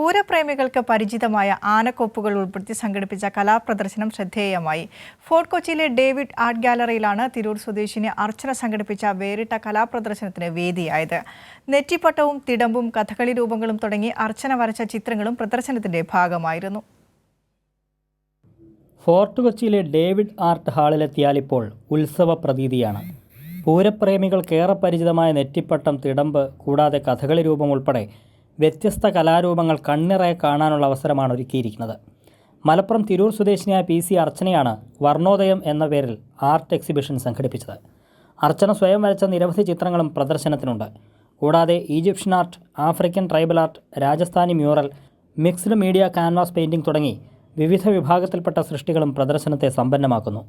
പൂരപ്രേമികൾക്ക് പരിചിതമായ ആനക്കൊപ്പുകൾ ഉൾപ്പെടുത്തി സംഘടിപ്പിച്ച കലാപ്രദർശനം ശ്രദ്ധേയമായി. ഫോർട്ട് കൊച്ചിയിലെ ഡേവിഡ് ആർട്ട് ഗാലറിയിലാണ് തിരൂർ സ്വദേശിനി അർച്ചന സംഘടിപ്പിച്ച വേറിട്ട കലാപ്രദർശനത്തിന് വേദിയായത്. നെറ്റിപ്പട്ടവും തിടമ്പും കഥകളി രൂപങ്ങളും തുടങ്ങി അർച്ചന വരച്ച ചിത്രങ്ങളും പ്രദർശനത്തിന്റെ ഭാഗമായിരുന്നു. ഫോർട്ട് കൊച്ചിയിലെ ഡേവിഡ് ആർട്ട് ഹാളിലെത്തിയാലിപ്പോൾ ഉത്സവ പ്രതീതിയാണ്. പൂരപ്രേമികൾക്കേറെ പരിചിതമായ നെറ്റിപ്പട്ടം, തിടമ്പ് കൂടാതെ കഥകളി രൂപം ഉൾപ്പെടെ വ്യത്യസ്ത കലാരൂപങ്ങൾ കണ്ണിറയെ കാണാനുള്ള അവസരമാണ് ഒരുക്കിയിരിക്കുന്നത്. മലപ്പുറം തിരൂർ സ്വദേശിനിയായ PC അർച്ചനയാണ് വർണ്ണോദയം എന്ന പേരിൽ ആർട്ട് എക്സിബിഷൻ സംഘടിപ്പിച്ചത്. അർച്ചന സ്വയം വരച്ച നിരവധി ചിത്രങ്ങളും പ്രദർശനത്തിനുണ്ട്. കൂടാതെ Egyptian art, African tribal art, Rajasthani mural, mixed media canvas painting തുടങ്ങി വിവിധ വിഭാഗത്തിൽപ്പെട്ട സൃഷ്ടികളും പ്രദർശനത്തെ സമ്പന്നമാക്കുന്നു.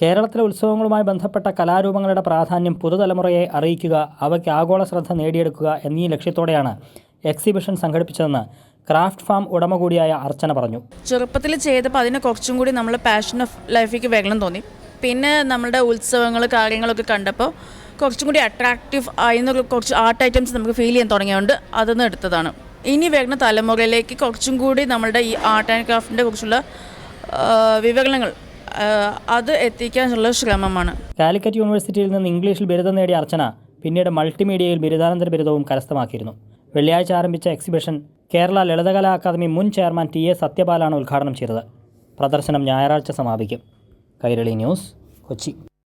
കേരളത്തിലെ ഉത്സവങ്ങളുമായി ബന്ധപ്പെട്ട കലാരൂപങ്ങളുടെ പ്രാധാന്യം പുതുതലമുറയെ അറിയിക്കുക, അവയ്ക്ക് ആഗോള ശ്രദ്ധ നേടിയെടുക്കുക എന്നീ ലക്ഷ്യത്തോടെയാണ് എക്സിബിഷൻ സംഘടിപ്പിച്ചതെന്ന് ക്രാഫ്റ്റ് ഫാം ഉടമ കൂടിയായ അർച്ചന പറഞ്ഞു. ചെറുപ്പത്തിൽ ചെയ്തപ്പോൾ അതിന് കുറച്ചും കൂടി നമ്മൾ പാഷൻ ഓഫ് ലൈഫിലേക്ക് വെള്ളം തോന്നി. പിന്നെ നമ്മുടെ ഉത്സവങ്ങൾ കാര്യങ്ങളൊക്കെ കണ്ടപ്പോൾ കുറച്ചും കൂടി അട്രാക്റ്റീവ് ആയിരുന്ന കുറച്ച് ആർട്ട് ഐറ്റംസ് നമുക്ക് ഫീൽ ചെയ്യാൻ തുടങ്ങിയതുകൊണ്ട് അതൊന്നും എടുത്തതാണ്. ഇനി വരുന്ന തലമുറയിലേക്ക് കുറച്ചും കൂടി നമ്മളുടെ ഈ ആർട്ട് ആൻഡ് ക്രാഫ്റ്റിൻ്റെ കുറിച്ചുള്ള വിവരണങ്ങൾ അത് എത്തിക്കാനുള്ള ശ്രമമാണ്. കാലിക്കറ്റ് യൂണിവേഴ്സിറ്റിയിൽ നിന്ന് ഇംഗ്ലീഷിൽ ബിരുദം നേടിയ അർച്ചന പിന്നീട് മൾട്ടിമീഡിയയിൽ ബിരുദാനന്തര ബിരുദവും കരസ്ഥമാക്കിയിരുന്നു. വെള്ളിയാഴ്ച ആരംഭിച്ച എക്സിബിഷൻ കേരള ലളിതകലാ അക്കാദമി മുൻ ചെയർമാൻ TA സത്യപാലാണ് ഉദ്ഘാടനം ചെയ്തത്. പ്രദർശനം ഞായറാഴ്ച സമാപിക്കും. കൈരളി ന്യൂസ്, കൊച്ചി.